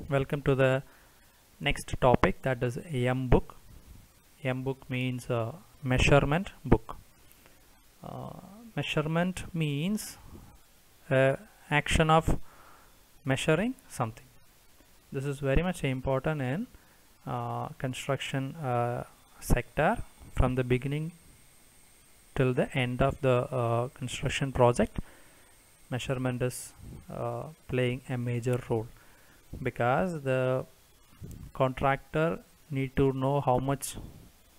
Welcome to the next topic, that is M book. M book means measurement book. Measurement means action of measuring something. This is very much important in construction sector. From the beginning till the end of the construction project, measurement is playing a major role, because the contractor need to know how much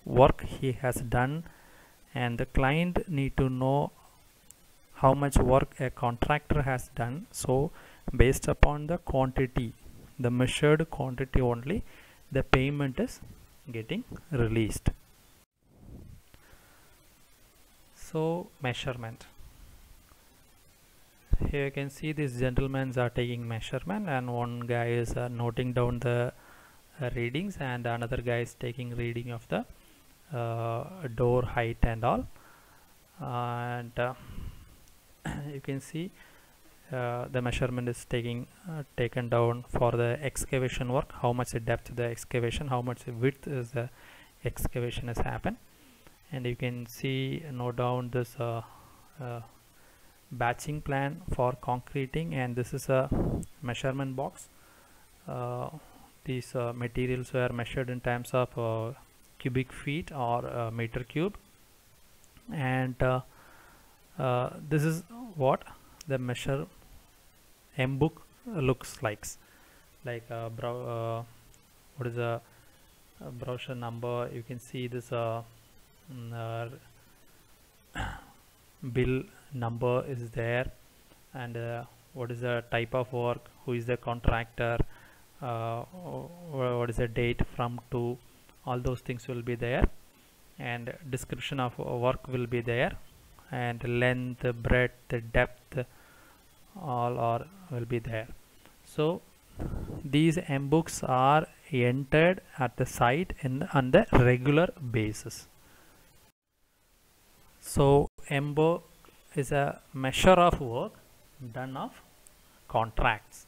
work he has done, and the client need to know how much work a contractor has done. So based upon the quantity, the measured quantity only, the payment is getting released. So measurement, here you can see these gentlemen are taking measurement, and one guy is noting down the readings, and another guy is taking reading of the door height and all. And you can see the measurement is taken down for the excavation work, how much depth the excavation, how much width is the excavation has happened. And you can see, note down this batching plan for concreting, and this is a measurement box. These materials were measured in terms of cubic feet or meter cube, and this is what the measure M book looks like what is the brochure number. You can see this bill number is there, and what is the type of work, who is the contractor, what is the date from to, all those things will be there, and description of work will be there, and length, breadth, depth, all will be there. So these M books are entered at the site on the regular basis. So M book is a measure of work done of contracts.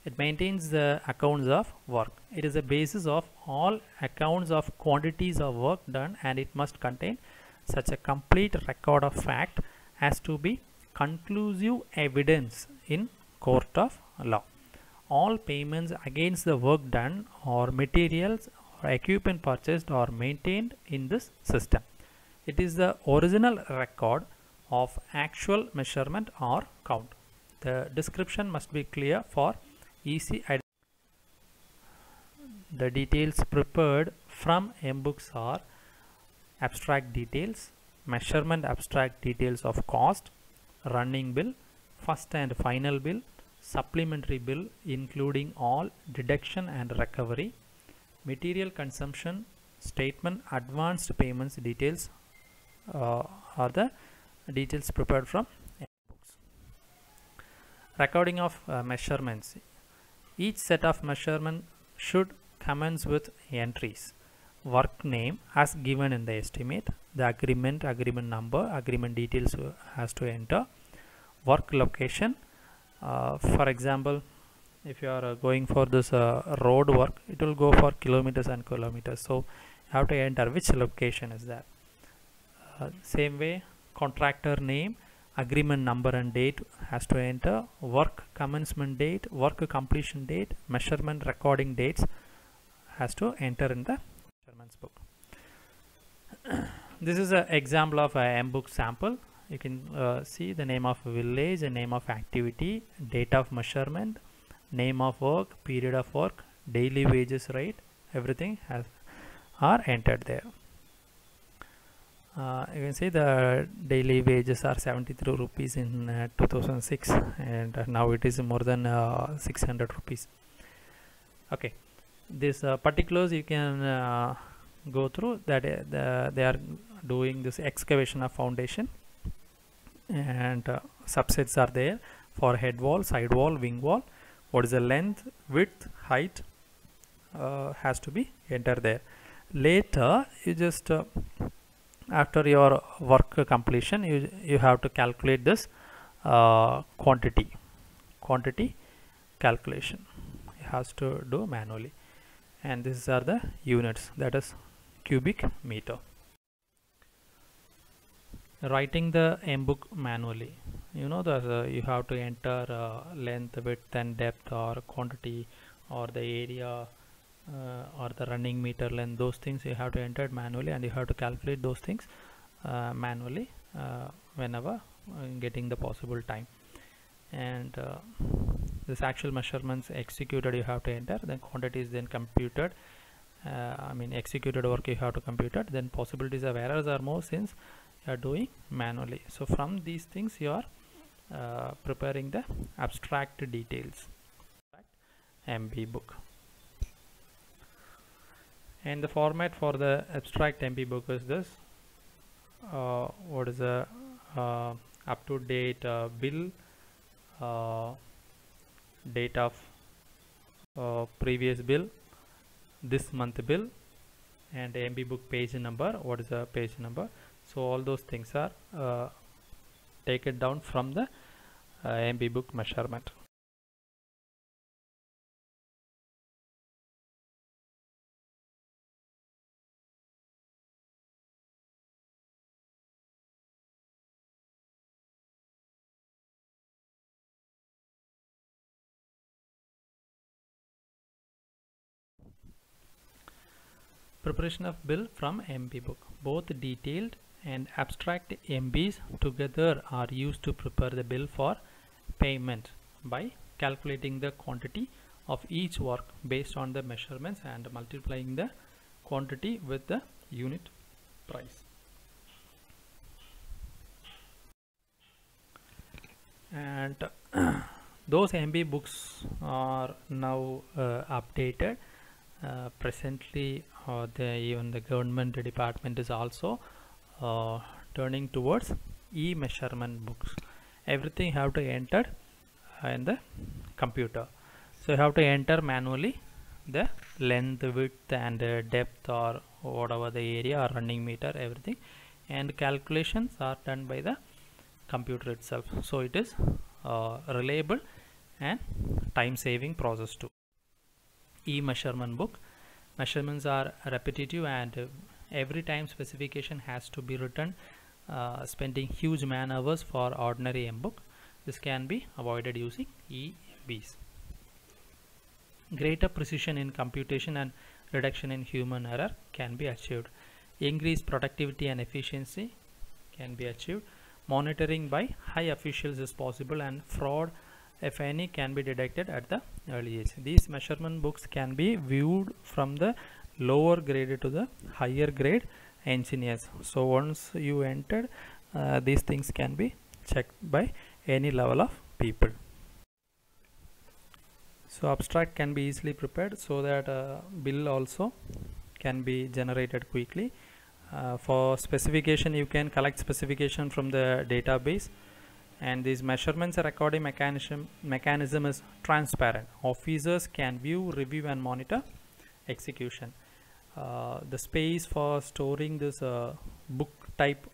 It maintains the accounts of work. It is a basis of all accounts of quantities of work done, and it must contain such a complete record of fact as to be conclusive evidence in court of law. All payments against the work done or materials or equipment purchased are maintained in this system. It is the original record of actual measurement or count. The description must be clear for easy identification. The details prepared from M books are abstract details, measurement abstract details of cost, running bill, first and final bill, supplementary bill including all deduction and recovery, material consumption statement, advanced payments details are the details prepared from M books. Recording of measurements. Each set of measurement should commence with entries: work name as given in the estimate, the agreement number, agreement details has to enter, work location. For example, if you are going for this road work, it will go for kilometers and kilometers, so you have to enter which location is that. Same way, contractor name, agreement number and date has to enter, work commencement date, work completion date, measurement recording dates has to enter in the measurements book. This is an example of a M book sample. You can see the name of village, the name of activity, date of measurement, name of work, period of work, daily wages rate, everything are entered there. You can see the daily wages are 73 rupees in 2006, and now it is more than 600 rupees. Okay, this particulars you can go through that. They are doing this excavation of foundation, and subsets are there for head wall, side wall, wing wall. What is the length, width, height has to be entered there. Later you just after your work completion, you have to calculate this quantity calculation. You has to do manually, and these are the units, that is cubic meter. Writing the M-book manually, you know, you have to enter length, width and depth, or quantity, or the area, or the running meter length. Those things you have to enter it manually, and you have to calculate those things manually whenever getting the possible time. And this actual measurements executed you have to enter, then quantity is then computed, executed work you have to compute it, then possibilities of errors are more since you are doing manually. So from these things you are preparing the abstract details, MB book. And the format for the abstract MB book is this. What is the up to date bill, date of previous bill, this month bill, and MB book page number. What is the page number? So all those things are taken down from the MB book measurement. Preparation of bill from MB book. Both detailed and abstract MBs together are used to prepare the bill for payment by calculating the quantity of each work based on the measurements and multiplying the quantity with the unit price. And those MB books are now updated. Presently even the government department is also turning towards e-measurement books. Everything have to enter in the computer, so you have to enter manually the length, width and depth, or whatever the area or running meter, everything, and calculations are done by the computer itself. So it is reliable and time saving process too. E-measurement book. Measurements are repetitive, and every time specification has to be written, spending huge man hours for ordinary M book. This can be avoided using EMBs. Greater precision in computation and reduction in human error can be achieved. Increased productivity and efficiency can be achieved. Monitoring by high officials is possible, and fraud, if any, can be detected at the early age. These measurement books can be viewed from the lower grade to the higher grade engineers. So once you entered, these things can be checked by any level of people. So abstract can be easily prepared so that bill also can be generated quickly. For specification, you can collect specification from the database, and these measurements recording mechanism is transparent. Officers can view, review and monitor execution. The space for storing this book type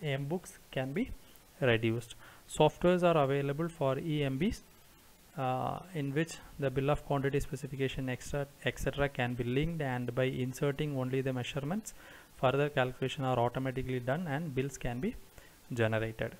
M books can be reduced. Softwares are available for EMBs in which the bill of quantity, specification, etc. can be linked, and by inserting only the measurements, further calculation are automatically done and bills can be generated.